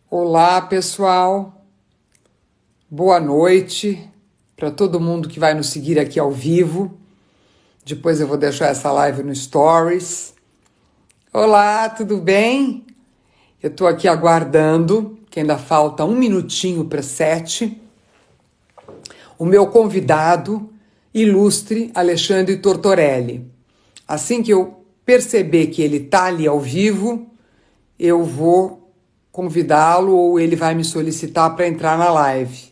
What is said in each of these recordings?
Olá, pessoal. Boa noite para todo mundo que vai nos seguir aqui ao vivo. Depois eu vou deixar essa live no Stories. Olá, tudo bem? Eu estou aqui aguardando, que ainda falta um minutinho para 7. O meu convidado ilustre, Alexandre Tortorelli. Assim que eu perceber que ele está ali ao vivo, eu vou convidá-lo ou ele vai me solicitar para entrar na live.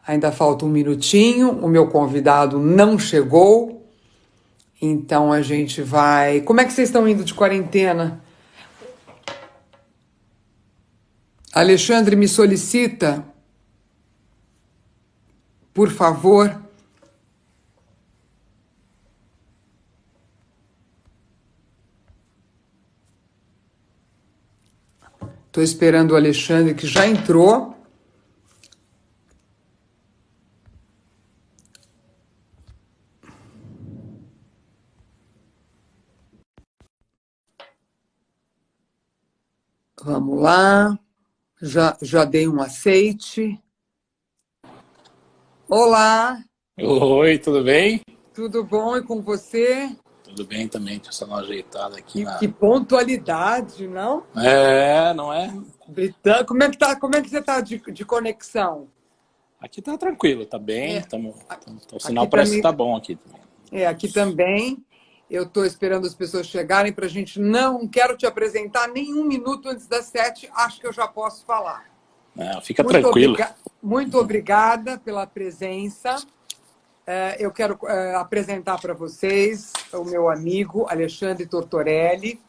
Ainda falta um minutinho, o meu convidado não chegou, então a gente vai... Como é que vocês estão indo de quarentena? Alexandre, me solicita, por favor. Estou esperando o Alexandre, que já entrou. Vamos lá. Já dei um aceite. Olá, Oi, tudo bem? tudo bom e com você? Tudo bem também, deixa eu só dar uma ajeitada aqui Que pontualidade, não? Não é? Britânico, como é que você está de conexão? Aqui tá tranquilo, tá bem, É, o aqui sinal parece que também, tá bom aqui também. aqui também. Eu estou esperando as pessoas chegarem para a gente. Não quero te apresentar nem um minuto antes das 7. Acho que eu já posso falar. Fica tranquilo. Muito obrigada pela presença. Eu quero apresentar para vocês o meu amigo Alexandre Tortorelli.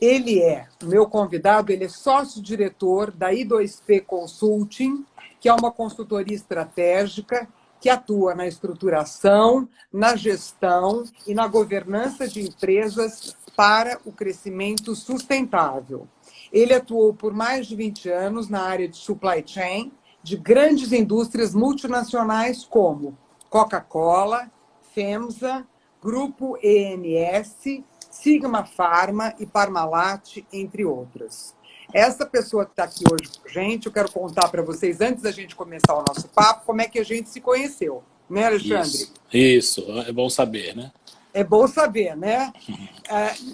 Ele é o meu convidado, ele é sócio-diretor da I2P Consulting, que é uma consultoria estratégica que atua na estruturação, na gestão e na governança de empresas para o crescimento sustentável. Ele atuou por mais de 20 anos na área de supply chain de grandes indústrias multinacionais como Coca-Cola, FEMSA, Grupo EMS, Sigma Pharma e Parmalat, entre outras. Essa pessoa que está aqui hoje com a gente, eu quero contar para vocês, antes da gente começar o nosso papo, como é que a gente se conheceu. Né, Alexandre? Isso, é bom saber, né? É bom saber, né?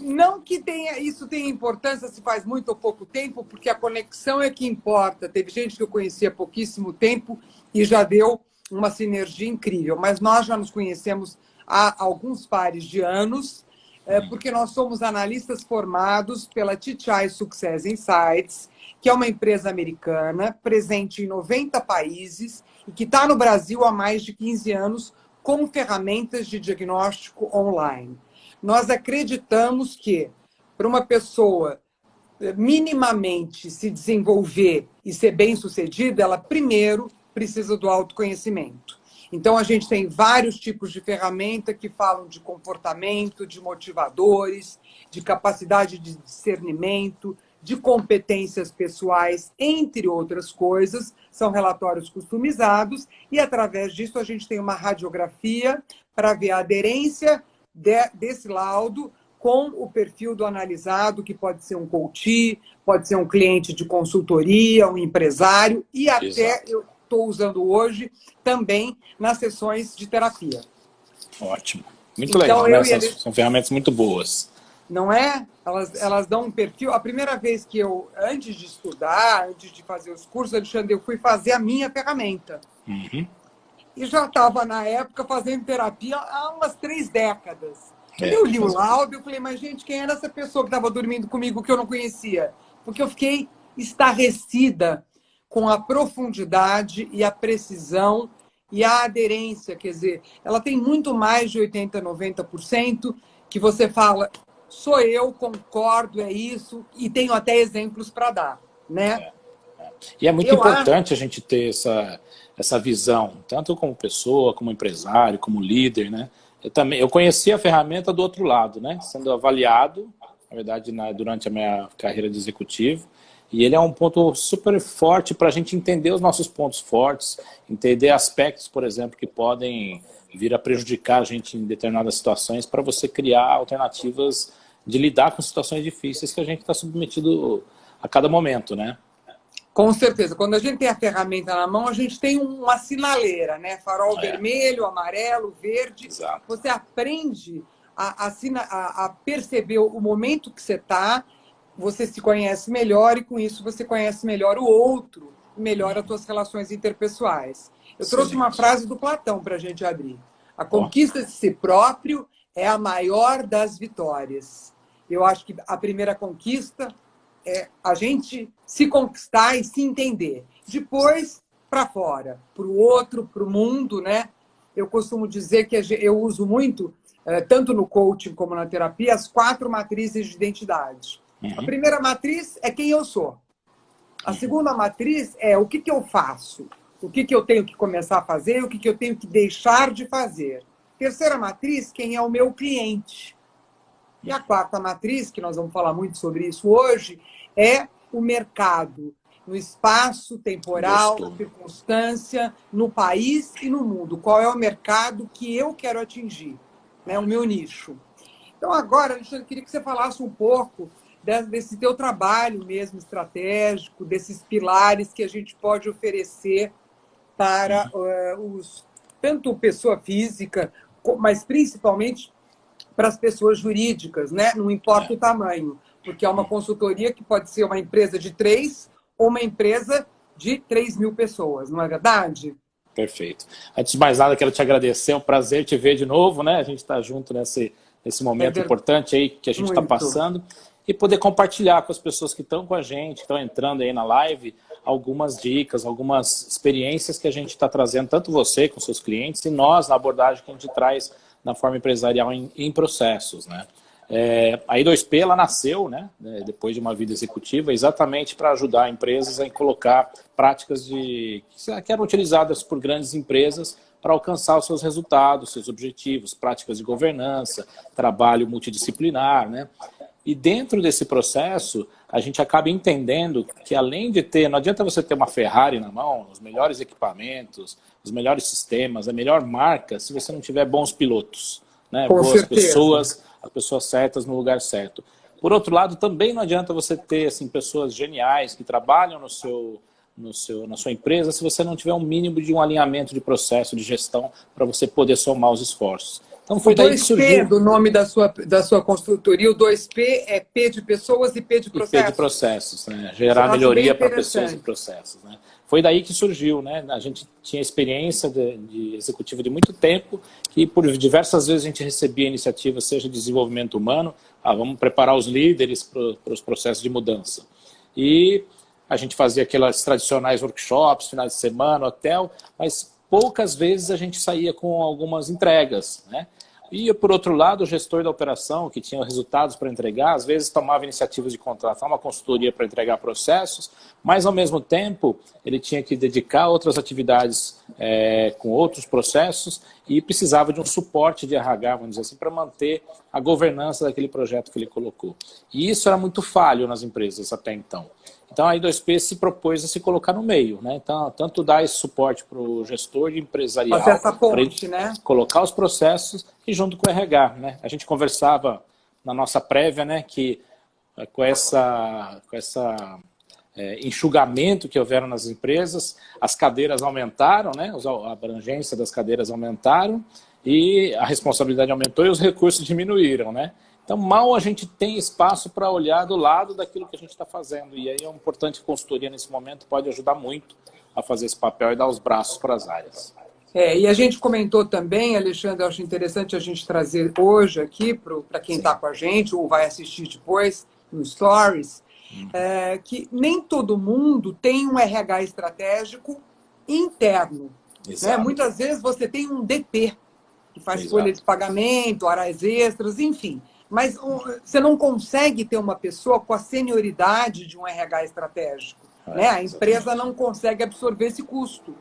Não que isso tenha importância se faz muito ou pouco tempo, porque a conexão é que importa. Teve gente que eu conhecia há pouquíssimo tempo e já deu uma sinergia incrível. Mas nós já nos conhecemos há alguns pares de anos, porque nós somos analistas formados pela TTI Success Insights, que é uma empresa americana presente em 90 países e que está no Brasil há mais de 15 anos com ferramentas de diagnóstico online. Nós acreditamos que, para uma pessoa minimamente se desenvolver e ser bem-sucedida, ela primeiro precisa do autoconhecimento. Então, a gente tem vários tipos de ferramenta que falam de comportamento, de motivadores, de capacidade de discernimento, de competências pessoais, entre outras coisas. São relatórios customizados e, através disso, a gente tem uma radiografia para ver a aderência desse laudo com o perfil do analisado, que pode ser um coach, pode ser um cliente de consultoria, um empresário, e até Exato. eu estou usando hoje também nas sessões de terapia. Ótimo. Muito Então, legal, né? São ferramentas muito boas. Não é? Elas dão um perfil. A primeira vez que eu, antes de estudar, antes de fazer os cursos, Alexandre, eu fui fazer a minha ferramenta. E já estava, na época, fazendo terapia há umas 3 décadas. Eu li o laudo e falei, mas, gente, quem era essa pessoa que estava dormindo comigo que eu não conhecia? Porque eu fiquei estarrecida com a profundidade e a precisão e a aderência. Quer dizer, ela tem muito mais de 80%, 90% que você fala, sou eu, concordo, é isso, e tenho até exemplos para dar, né? E é muito importante a gente ter essa visão, tanto como pessoa, como empresário, como líder, né? Eu conheci a ferramenta do outro lado, né? Sendo avaliado, na verdade, durante a minha carreira de executivo, E ele é um ponto super forte para a gente entender os nossos pontos fortes, entender aspectos, por exemplo, que podem vir a prejudicar a gente em determinadas situações, para você criar alternativas de lidar com situações difíceis que a gente está submetido a cada momento, né? Com certeza. Quando a gente tem a ferramenta na mão, a gente tem uma sinaleira, né? Farol vermelho, amarelo, verde. Exato. Você aprende a perceber o momento que você está, você se conhece melhor e, com isso, você conhece melhor o outro, melhora as suas relações interpessoais. Eu trouxe uma frase do Platão para a gente abrir. A conquista de si próprio é a maior das vitórias. Eu acho que a primeira conquista é a gente se conquistar e se entender. Depois, para fora, para o outro, para o mundo, né? Eu costumo dizer que eu uso muito, tanto no coaching como na terapia, as 4 matrizes de identidade. A primeira matriz é quem eu sou. A segunda matriz é o que eu faço, o que eu tenho que começar a fazer, o que eu tenho que deixar de fazer. Terceira matriz, quem é o meu cliente. E a quarta matriz, que nós vamos falar muito sobre isso hoje, é o mercado, no espaço temporal, na circunstância, no país e no mundo. Qual é o mercado que eu quero atingir, né? O meu nicho. Então, agora, Alexandre, eu queria que você falasse um pouco desse teu trabalho mesmo estratégico, desses pilares que a gente pode oferecer para tanto pessoa física, mas principalmente para as pessoas jurídicas, né? Não importa o tamanho, porque é uma consultoria que pode ser uma empresa de 3 ou uma empresa de 3.000 pessoas, não é verdade? Perfeito. Antes de mais nada, quero te agradecer, é um prazer te ver de novo, né? A gente está junto nesse momento importante aí que a gente está passando, e poder compartilhar com as pessoas que estão com a gente, que estão entrando aí na live, algumas dicas, algumas experiências que a gente está trazendo, tanto você com seus clientes e nós na abordagem que a gente traz na forma empresarial em processos, né? A I2P, ela nasceu, né, depois de uma vida executiva, exatamente para ajudar empresas a colocar práticas que eram utilizadas por grandes empresas para alcançar os seus resultados, seus objetivos, práticas de governança, trabalho multidisciplinar, né? E dentro desse processo, a gente acaba entendendo que, além de ter, não adianta você ter uma Ferrari na mão, os melhores equipamentos, os melhores sistemas, a melhor marca, se você não tiver bons pilotos, né? Boas pessoas, as pessoas certas no lugar certo. Por outro lado, também não adianta você ter assim, pessoas geniais que trabalham na sua empresa se você não tiver um mínimo de um alinhamento de processo, de gestão, para você poder somar os esforços. Então foi daí que surgiu. 2P do nome da sua consultoria, o 2P é P de pessoas e P de processos. E P de processos, né? Gerar melhoria para pessoas e processos, né? Foi daí que surgiu, né? A gente tinha experiência de executivo de muito tempo e por diversas vezes a gente recebia iniciativas, seja de desenvolvimento humano, vamos preparar os líderes para os processos de mudança. E a gente fazia aquelas tradicionais workshops, finais de semana, hotel, mas poucas vezes a gente saía com algumas entregas, né? E, por outro lado, o gestor da operação, que tinha resultados para entregar, às vezes tomava iniciativas de contratar uma consultoria para entregar processos, mas, ao mesmo tempo, ele tinha que dedicar outras atividades com outros processos e precisava de um suporte de RH, vamos dizer assim, para manter a governança daquele projeto que ele colocou. E isso era muito falho nas empresas até então. Então, a I2P se propôs a se colocar no meio, né? Então, tanto dar esse suporte para o gestor empresarial, para ele colocar os processos e junto com o RH, né? A gente conversava na nossa prévia, né, que com essa enxugamento que houveram nas empresas, as cadeiras aumentaram, né? A abrangência das cadeiras aumentaram e a responsabilidade aumentou e os recursos diminuíram, né? Então, mal a gente tem espaço para olhar do lado daquilo que a gente está fazendo. E aí é importante que a consultoria, nesse momento, pode ajudar muito a fazer esse papel e dar os braços para as áreas. E a gente comentou também, Alexandre, eu acho interessante a gente trazer hoje aqui, para quem está com a gente, ou vai assistir depois no Stories, que nem todo mundo tem um RH estratégico interno. Né? Muitas vezes você tem um DP, que faz folha de pagamento, horas extras, enfim. Mas você não consegue ter uma pessoa com a senioridade de um RH estratégico. Né? A empresa não consegue absorver esse custo.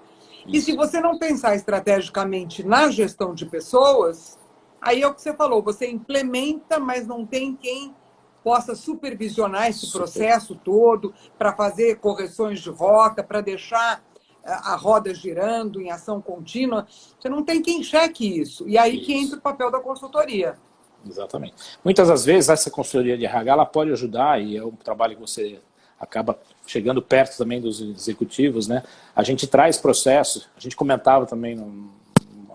E se você não pensar estrategicamente na gestão de pessoas, aí é o que você falou, você implementa, mas não tem quem possa supervisionar esse processo todo, para fazer correções de rota, para deixar a roda girando em ação contínua. Você não tem quem cheque isso. E aí que entra o papel da consultoria. Exatamente. Muitas das vezes essa consultoria de RH ela pode ajudar, e é um trabalho que você acaba chegando perto também dos executivos, né? A gente traz processos, a gente comentava também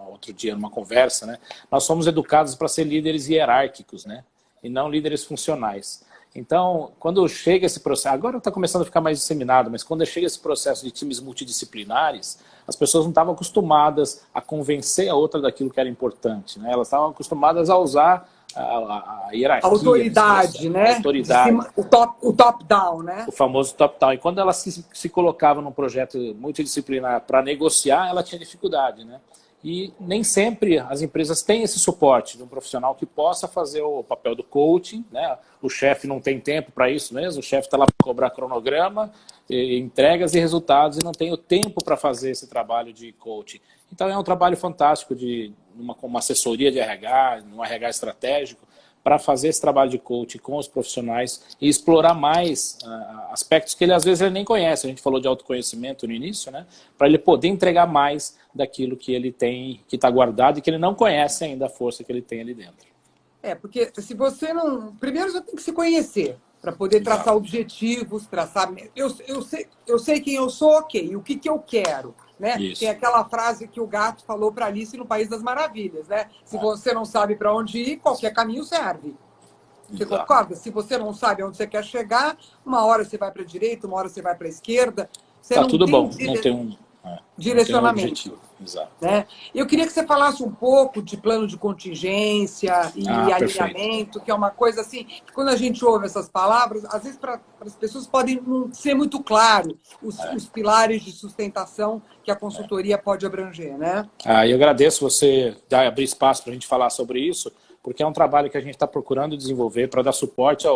outro dia numa conversa, né? Nós somos educados para ser líderes hierárquicos, né? E não líderes funcionais. Então, quando chega esse processo, agora está começando a ficar mais disseminado, mas quando chega esse processo de times multidisciplinares, as pessoas não estavam acostumadas a convencer a outra daquilo que era importante, né? Elas estavam acostumadas a usar a hierarquia. A autoridade, né? A autoridade. Cima, o top-down, né? O famoso top-down. E quando ela se colocava num projeto multidisciplinar para negociar, ela tinha dificuldade, né? E nem sempre as empresas têm esse suporte de um profissional que possa fazer o papel do coaching, né? O chefe não tem tempo para isso mesmo, o chefe está lá para cobrar cronograma, entregas e resultados, e não tem o tempo para fazer esse trabalho de coaching. Então é um trabalho fantástico de uma assessoria de RH, um RH estratégico, para fazer esse trabalho de coaching com os profissionais e explorar mais aspectos que ele às vezes ele nem conhece. A gente falou de autoconhecimento no início, né? Para ele poder entregar mais daquilo que ele tem, que está guardado e que ele não conhece ainda a força que ele tem ali dentro. Porque se você não... Primeiro você tem que se conhecer para poder traçar objetivos, traçar... Eu sei quem eu sou, ok, e o que eu quero. Né? Tem aquela frase que o gato falou para Alice no País das Maravilhas, né? Se você não sabe para onde ir, qualquer caminho serve. Você concorda? Se você não sabe onde você quer chegar, uma hora você vai para a direita, uma hora você vai para a esquerda. Você não tudo tem bom, não tem um direcionamento. Não tem um objetivo. Exato. Né? Eu queria que você falasse um pouco de plano de contingência e alinhamento, que é uma coisa assim, que quando a gente ouve essas palavras, às vezes para as pessoas podem não ser muito claro os pilares de sustentação que a consultoria pode abranger, né? Eu agradeço você abrir espaço para a gente falar sobre isso, porque é um trabalho que a gente está procurando desenvolver para dar suporte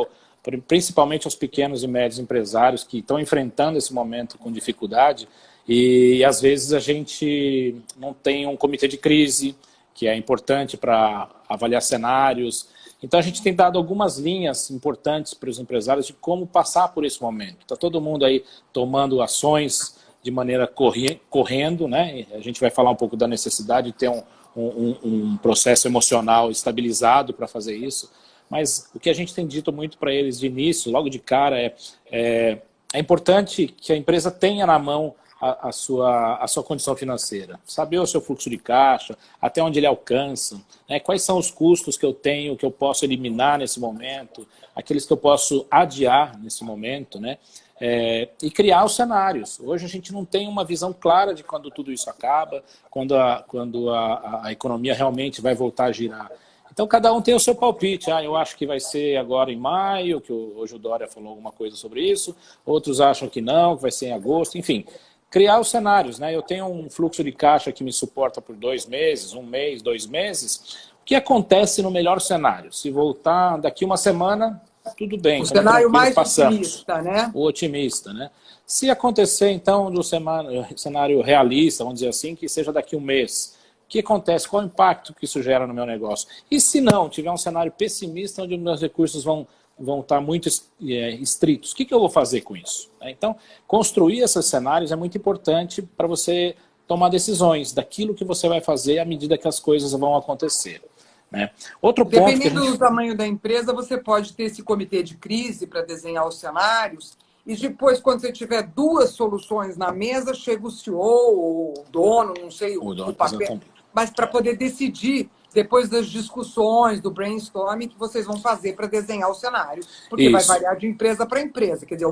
principalmente aos pequenos e médios empresários que estão enfrentando esse momento com dificuldade. E às vezes a gente não tem um comitê de crise, que é importante para avaliar cenários. Então a gente tem dado algumas linhas importantes para os empresários de como passar por esse momento. Está todo mundo aí tomando ações de maneira correndo, né? A gente vai falar um pouco da necessidade de ter um processo emocional estabilizado para fazer isso. Mas o que a gente tem dito muito para eles de início, logo de cara, é importante que a empresa tenha na mão a sua condição financeira, saber o seu fluxo de caixa, até onde ele alcança, né? Quais são os custos que eu tenho, que eu posso eliminar nesse momento, aqueles que eu posso adiar nesse momento, né? E criar os cenários. Hoje a gente não tem uma visão clara de quando tudo isso acaba, quando a economia realmente vai voltar a girar. Então, cada um tem o seu palpite. Eu acho que vai ser agora em maio, que hoje o Dória falou alguma coisa sobre isso, outros acham que não, que vai ser em agosto, enfim. Criar os cenários, né? Eu tenho um fluxo de caixa que me suporta por 2 meses, 1 mês, 2 meses. O que acontece no melhor cenário? Se voltar daqui uma semana, tudo bem. O cenário mais otimista, né? O otimista, né? Se acontecer, então, do cenário realista, vamos dizer assim, que seja daqui 1 mês, o que acontece? Qual o impacto que isso gera no meu negócio? E se não, tiver um cenário pessimista, onde meus recursos vão estar muito estritos. O que eu vou fazer com isso? Então, construir esses cenários é muito importante para você tomar decisões daquilo que você vai fazer à medida que as coisas vão acontecer. Né? Outro ponto Dependendo do tamanho da empresa, você pode ter esse comitê de crise para desenhar os cenários e depois, quando você tiver 2 soluções na mesa, chega o CEO ou o dono, não sei o papel, mas para poder decidir depois das discussões, do brainstorming que vocês vão fazer para desenhar o cenário. Porque vai variar de empresa para empresa. Quer dizer,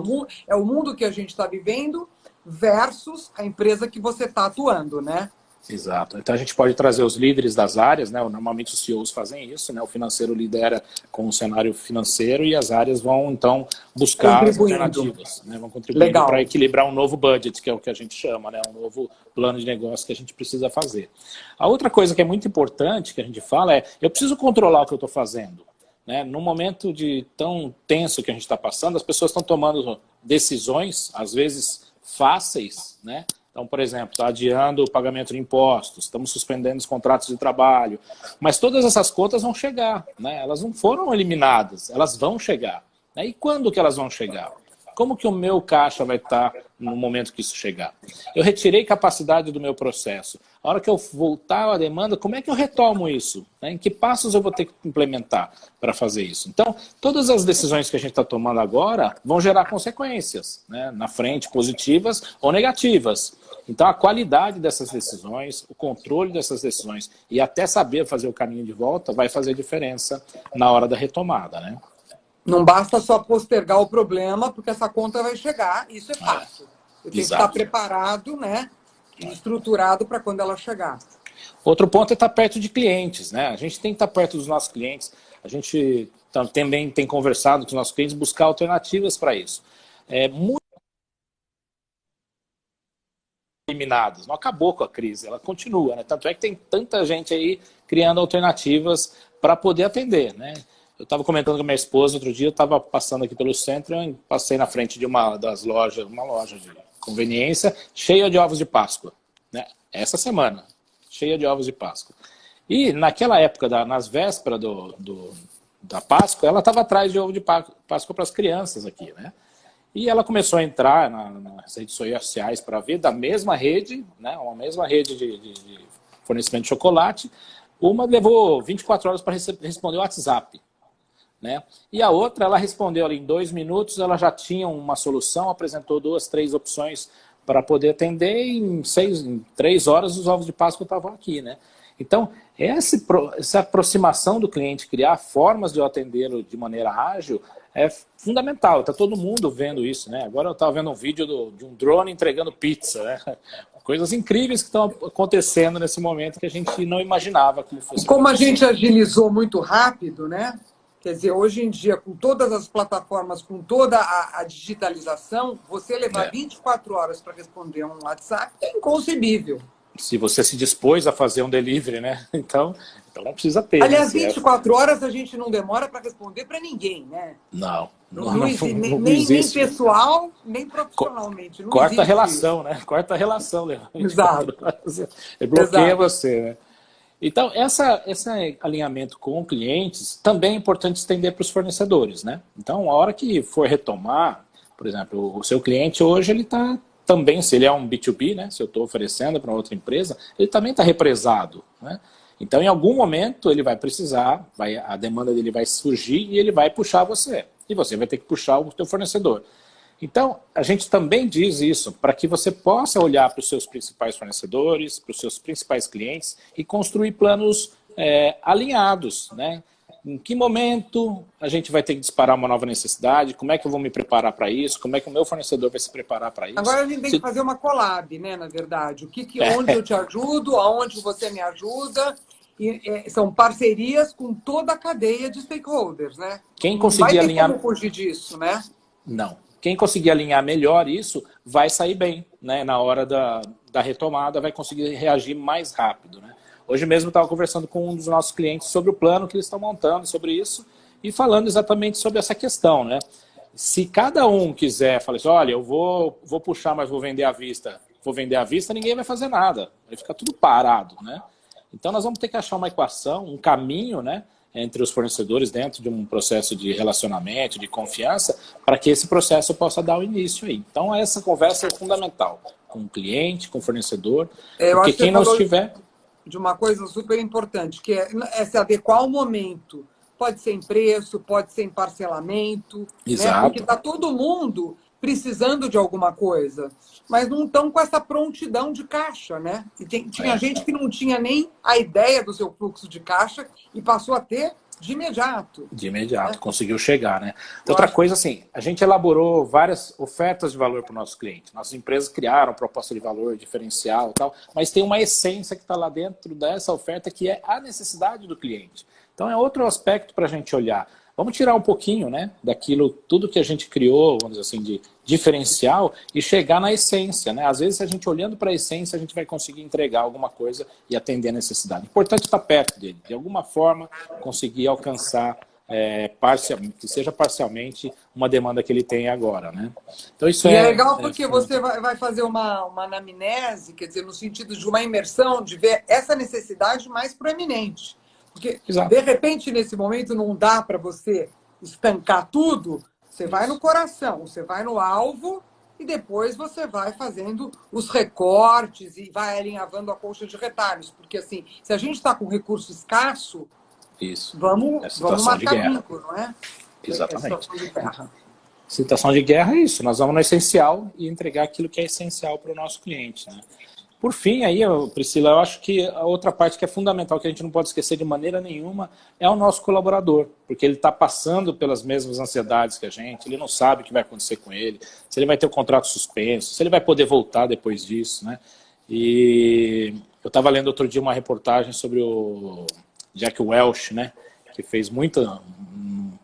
é o mundo que a gente está vivendo versus a empresa que você está atuando, né? Exato. Então a gente pode trazer os líderes das áreas, né? Normalmente os CEOs fazem isso, né? O financeiro lidera com o cenário financeiro e as áreas vão, então, buscar as alternativas, né? Vão contribuir para equilibrar um novo budget, que é o que a gente chama, né? Um novo plano de negócio que a gente precisa fazer. A outra coisa que é muito importante que a gente fala eu preciso controlar o que eu estou fazendo. Né? No momento tão tenso que a gente está passando, as pessoas estão tomando decisões, às vezes fáceis, né? Então, por exemplo, está adiando o pagamento de impostos, estamos suspendendo os contratos de trabalho, mas todas essas contas vão chegar, né? Elas não foram eliminadas, elas vão chegar. né? E quando que elas vão chegar? Como que o meu caixa vai estar no momento que isso chegar? Eu retirei capacidade do meu processo. A hora que eu voltar à demanda, como é que eu retomo isso? Em que passos eu vou ter que implementar para fazer isso? Então, todas as decisões que a gente está tomando agora vão gerar consequências, né, na frente, positivas ou negativas. Então, a qualidade dessas decisões, o controle dessas decisões e até saber fazer o caminho de volta vai fazer diferença na hora da retomada, né? Não basta só postergar o problema, porque essa conta vai chegar, isso é fácil. Eu tenho que estar preparado, né, e estruturado para quando ela chegar. Outro ponto é estar perto de clientes, né? A gente tem que estar perto dos nossos clientes. A gente também tem conversado com os nossos clientes, buscar alternativas para isso. Muito eliminadas, não acabou com a crise, ela continua, né? Tanto é que tem tanta gente aí criando alternativas para poder atender, né? Eu estava comentando com a minha esposa outro dia, eu estava passando aqui pelo centro, eu passei na frente de uma loja de conveniência, cheia de ovos de Páscoa, né? Essa semana, cheia de ovos de Páscoa. E naquela época, nas vésperas da Páscoa, ela estava atrás de ovo de Páscoa para as crianças aqui, né? E ela começou a entrar nas redes sociais para ver da mesma rede, né? Uma mesma rede de fornecimento de chocolate. Uma levou 24 horas para responder o WhatsApp, né? E a outra, ela respondeu ali em 2 minutos, ela já tinha uma solução, apresentou 2, 3 opções para poder atender e em 3 horas os ovos de Páscoa estavam aqui, né? Então, essa aproximação do cliente, criar formas de eu atendê-lo de maneira ágil, é fundamental. Está todo mundo vendo isso, né? Agora eu estava vendo um vídeo de um drone entregando pizza, né? Coisas incríveis que estão acontecendo nesse momento que a gente não imaginava como fosse. Como a gente agilizou muito rápido, né? Quer dizer, hoje em dia, com todas as plataformas, com toda a digitalização, você levar 24 horas para responder um WhatsApp é inconcebível. Se você se dispôs a fazer um delivery, né? Então não precisa ter. Aliás, 24 horas a gente não demora para responder para ninguém, né? Não nem pessoal, nem profissionalmente. Não corta a relação, né? Corta a relação, né? Exato. Bloqueia você, né? Então, esse alinhamento com clientes também é importante estender para os fornecedores, né? Então, a hora que for retomar, por exemplo, o seu cliente hoje, ele está também, se ele é um B2B, né? Se eu estou oferecendo para outra empresa, ele também está represado, né? Então, em algum momento, ele vai precisar, a demanda dele vai surgir e ele vai puxar você. E você vai ter que puxar o seu fornecedor. Então, a gente também diz isso para que você possa olhar para os seus principais fornecedores, para os seus principais clientes e construir planos alinhados, né? Em que momento a gente vai ter que disparar uma nova necessidade? Como é que eu vou me preparar para isso? Como é que o meu fornecedor vai se preparar para isso? Agora a gente tem que fazer uma collab, né, na verdade. Onde eu te ajudo, aonde você me ajuda. E, são parcerias com toda a cadeia de stakeholders, né? Quem conseguir alinhar... Não vai ter como fugir disso, né? Não. Quem conseguir alinhar melhor isso vai sair bem, né? Na hora da retomada vai conseguir reagir mais rápido, né? Hoje mesmo eu estava conversando com um dos nossos clientes sobre o plano que eles estão montando sobre isso e falando exatamente sobre essa questão, né? Se cada um quiser, falar assim, olha, eu vou puxar, mas vou vender à vista, ninguém vai fazer nada, vai ficar tudo parado, né? Então nós vamos ter que achar uma equação, um caminho, né, entre os fornecedores dentro de um processo de relacionamento, de confiança, para que esse processo possa dar o início aí. Então essa conversa é fundamental, com o cliente, com o fornecedor, porque quem não estiver... De uma coisa super importante, que é se adequar ao momento. Pode ser em preço, pode ser em parcelamento. Exato. Né? Porque está todo mundo precisando de alguma coisa, mas não estão com essa prontidão de caixa, né? E tinha gente que não tinha nem a ideia do seu fluxo de caixa e passou a ter de imediato. De imediato, né? Conseguiu chegar, né? Outra coisa, assim, a gente elaborou várias ofertas de valor para o nosso cliente. Nossas empresas criaram proposta de valor diferencial e tal, mas tem uma essência que está lá dentro dessa oferta que é a necessidade do cliente. Então é outro aspecto para a gente olhar. Vamos tirar um pouquinho, né, daquilo, tudo que a gente criou, vamos dizer assim, de diferencial e chegar na essência, né? Às vezes, a gente olhando para a essência, a gente vai conseguir entregar alguma coisa e atender a necessidade. Importante estar perto dele, de alguma forma, conseguir alcançar, que seja parcialmente, uma demanda que ele tem agora, né? Então, isso é legal porque você vai fazer uma anamnese, quer dizer, no sentido de uma imersão, de ver essa necessidade mais proeminente. Porque, de repente, nesse momento, não dá para você estancar tudo Você vai no coração, você vai no alvo e depois você vai fazendo os recortes e vai alinhavando a colcha de retalhos. Porque, assim, se a gente está com recurso escasso, vamos marcar bico, não é? Exatamente. É situação de guerra. Situação de guerra é isso, nós vamos no essencial e entregar aquilo que é essencial para o nosso cliente, né? Por fim, aí, Priscila, eu acho que a outra parte que é fundamental, que a gente não pode esquecer de maneira nenhuma, é o nosso colaborador, porque ele está passando pelas mesmas ansiedades que a gente, ele não sabe o que vai acontecer com ele, se ele vai ter o contrato suspenso, se ele vai poder voltar depois disso, né? E eu estava lendo outro dia uma reportagem sobre o Jack Welch, né? Que fez muito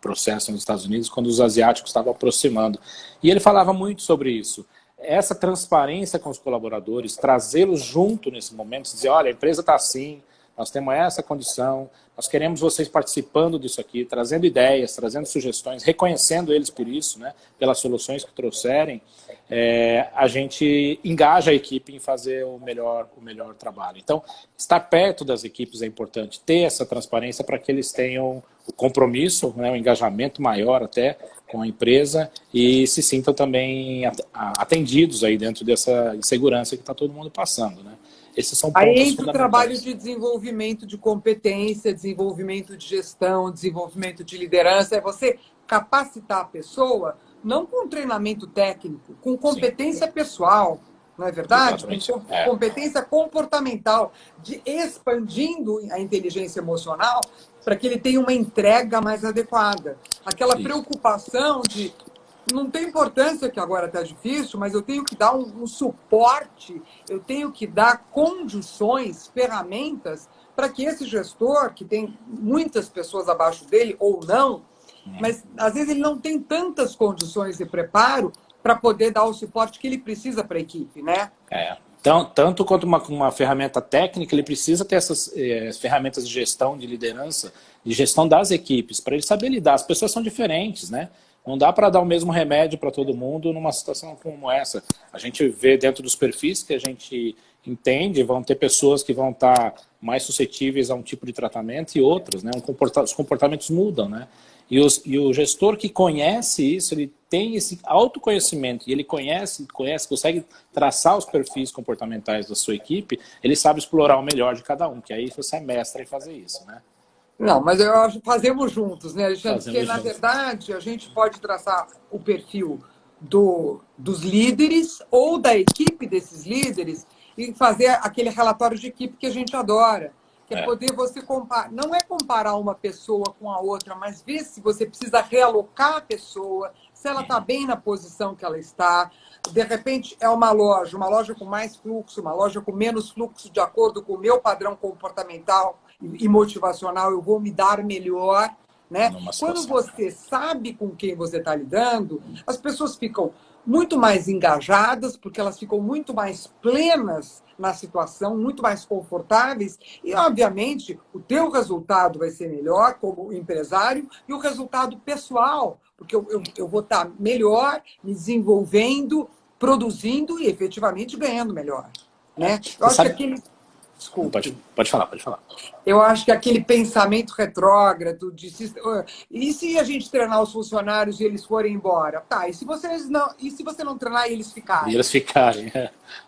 processo nos Estados Unidos quando os asiáticos estavam aproximando. E ele falava muito sobre isso. Essa transparência com os colaboradores, trazê-los junto nesse momento, dizer, olha, a empresa está assim, nós temos essa condição, nós queremos vocês participando disso aqui, trazendo ideias, trazendo sugestões, reconhecendo eles por isso, né, pelas soluções que trouxerem, a gente engaja a equipe em fazer o melhor trabalho. Então, estar perto das equipes é importante, ter essa transparência para que eles tenham o compromisso, né, o engajamento maior até com a empresa e se sintam também atendidos aí dentro dessa insegurança que está todo mundo passando, né? Esses são pontos aí entra o fundamentais. trabalho de desenvolvimento de competência, desenvolvimento de gestão, desenvolvimento de liderança, é você capacitar a pessoa, não com treinamento técnico, com competência pessoal, não é verdade? Com competência comportamental, de expandindo a inteligência emocional para que ele tenha uma entrega mais adequada. Aquela preocupação de não tem importância que agora está difícil, mas eu tenho que dar um suporte, eu tenho que dar condições, ferramentas para que esse gestor, que tem muitas pessoas abaixo dele ou não, mas às vezes ele não tem tantas condições de preparo para poder dar o suporte que ele precisa para a equipe, né? Então, tanto quanto uma ferramenta técnica, ele precisa ter essas ferramentas de gestão, de liderança, de gestão das equipes, para ele saber lidar. As pessoas são diferentes, né? Não dá para dar o mesmo remédio para todo mundo numa situação como essa. A gente vê dentro dos perfis que a gente entende, vão ter pessoas que vão estar mais suscetíveis a um tipo de tratamento e outras, né? Os comportamentos mudam, né? E o gestor que conhece isso, ele tem esse autoconhecimento e ele consegue traçar os perfis comportamentais da sua equipe, ele sabe explorar o melhor de cada um, que aí você é mestre em fazer isso, né? Não, mas eu acho que fazemos juntos, né, Alexandre? Porque, na verdade, a gente pode traçar o perfil dos líderes ou da equipe desses líderes e fazer aquele relatório de equipe que a gente adora. Que é poder você comparar. Não é comparar uma pessoa com a outra, mas ver se você precisa realocar a pessoa, se ela está bem na posição que ela está. De repente, é uma loja com mais fluxo, uma loja com menos fluxo, de acordo com o meu padrão comportamental e motivacional, eu vou me dar melhor, né? Quando você sabe com quem você está lidando, as pessoas ficam muito mais engajadas, porque elas ficam muito mais plenas na situação, muito mais confortáveis e, obviamente, o teu resultado vai ser melhor como empresário e o resultado pessoal, porque eu vou estar melhor, me desenvolvendo, produzindo e, efetivamente, ganhando melhor, né? Eu acho que aquele... Desculpa. Pode falar. Eu acho que aquele pensamento retrógrado de... E se a gente treinar os funcionários e eles forem embora? Tá, e se você não treinar e eles ficarem? E eles ficarem.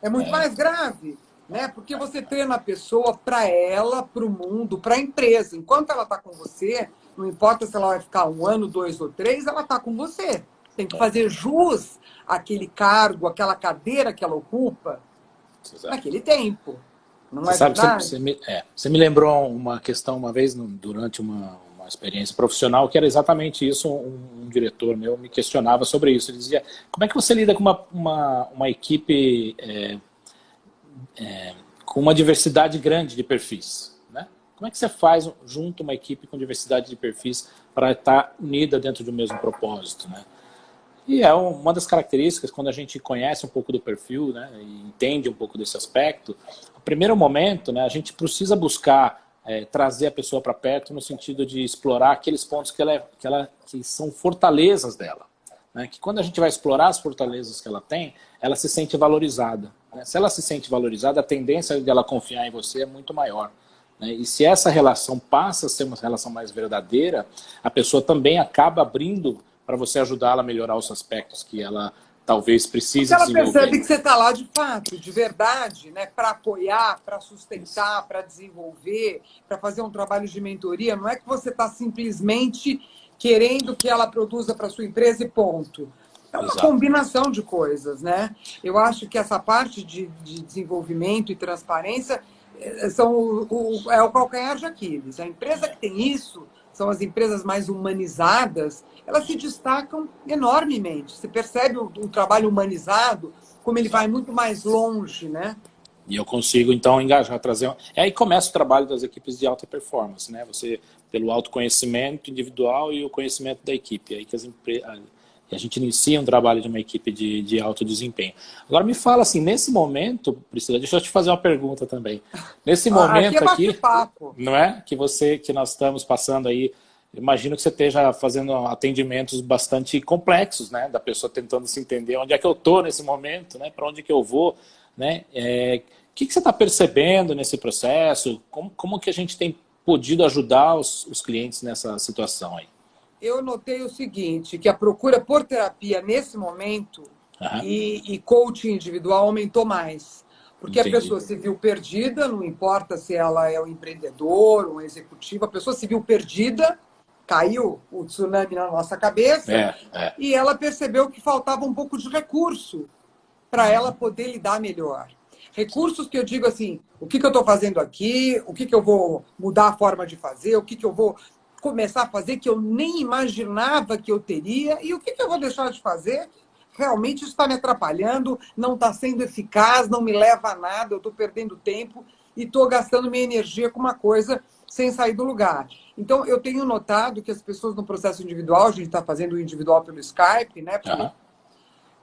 É muito mais grave, né? Porque você treina a pessoa para ela, para o mundo, para a empresa. Enquanto ela está com você, não importa se ela vai ficar 1 ano, 2 ou 3, ela está com você. Tem que fazer jus àquele cargo, àquela cadeira que ela ocupa, naquele tempo. Não é verdade? Você me lembrou uma questão uma vez durante uma experiência profissional que era exatamente isso. Um diretor meu me questionava sobre isso. Ele dizia, como é que você lida com uma equipe com uma diversidade grande de perfis, né? Como é que você faz junto uma equipe com diversidade de perfis para estar unida dentro do mesmo propósito, né? E é uma das características, quando a gente conhece um pouco do perfil, né, e entende um pouco desse aspecto, no primeiro momento, né, a gente precisa buscar trazer a pessoa para perto no sentido de explorar aqueles pontos que são fortalezas dela. Né, que quando a gente vai explorar as fortalezas que ela tem, ela se sente valorizada. Né? Se ela se sente valorizada, a tendência de ela confiar em você é muito maior. Né? E se essa relação passa a ser uma relação mais verdadeira, a pessoa também acaba abrindo para você ajudá-la a melhorar os aspectos que ela talvez precise ela desenvolver. percebe que você está lá de fato, de verdade, né? Para apoiar, para sustentar, para desenvolver, para fazer um trabalho de mentoria. Não é que você está simplesmente querendo que ela produza para sua empresa e ponto. É uma combinação de coisas, né? Eu acho que essa parte de desenvolvimento e transparência é o calcanhar de Aquiles. A empresa que tem isso são as empresas mais humanizadas, elas se destacam enormemente. Você percebe o trabalho humanizado, como ele vai muito mais longe, né? E eu consigo, então, engajar, trazer... Aí começa o trabalho das equipes de alta performance, né? Você, pelo autoconhecimento individual e o conhecimento da equipe. Aí que a gente inicia um trabalho de uma equipe de alto desempenho. Agora me fala assim, nesse momento, Priscila, deixa eu te fazer uma pergunta também. Nesse momento aqui, não é? Que nós estamos passando aí, imagino que você esteja fazendo atendimentos bastante complexos, né? Da pessoa tentando se entender onde é que eu estou nesse momento, né? Para onde que eu vou, né? O que você está percebendo nesse processo? Como que a gente tem podido ajudar os clientes nessa situação aí? Eu notei o seguinte, que a procura por terapia nesse momento e coaching individual aumentou mais. Porque a pessoa se viu perdida, não importa se ela é um empreendedor, um executivo, a pessoa se viu perdida, caiu o tsunami na nossa cabeça e ela percebeu que faltava um pouco de recurso para ela poder lidar melhor. Recursos que eu digo assim, o que eu estou fazendo aqui, o que eu vou mudar a forma de fazer, o que eu vou começar a fazer que eu nem imaginava que eu teria e o que eu vou deixar de fazer. Realmente isso está me atrapalhando, não está sendo eficaz, não me leva a nada, eu estou perdendo tempo e estou gastando minha energia com uma coisa sem sair do lugar. Então, eu tenho notado que as pessoas no processo individual, a gente está fazendo o individual pelo Skype, né? Porque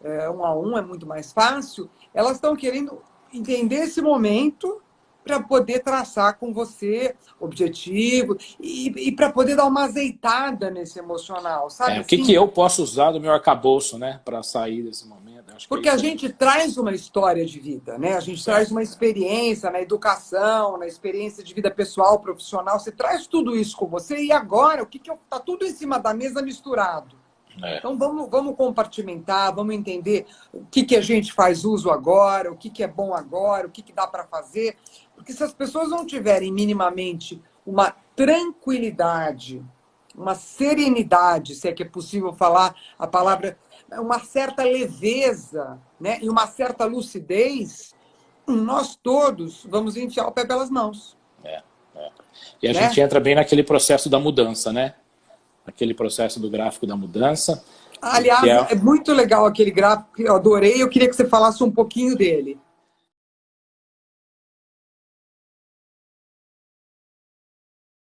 1 a 1 é muito mais fácil, elas estão querendo entender esse momento para poder traçar com você objetivo e para poder dar uma azeitada nesse emocional, sabe? O que eu posso usar do meu arcabouço, né, para sair desse momento? Acho porque a gente traz uma história de vida, né? A gente traz uma experiência na educação, na experiência de vida pessoal, profissional. Você traz tudo isso com você e agora está tudo em cima da mesa misturado. Então vamos compartimentar, vamos entender o que a gente faz uso agora, o que é bom agora, o que dá para fazer. Porque se as pessoas não tiverem minimamente uma tranquilidade, uma serenidade, se é que é possível falar a palavra, uma certa leveza, né? E uma certa lucidez, nós todos vamos enfiar o pé pelas mãos. E a gente entra bem naquele processo da mudança, né? Aquele processo do gráfico da mudança. Aliás, é muito legal aquele gráfico, eu adorei, eu queria que você falasse um pouquinho dele.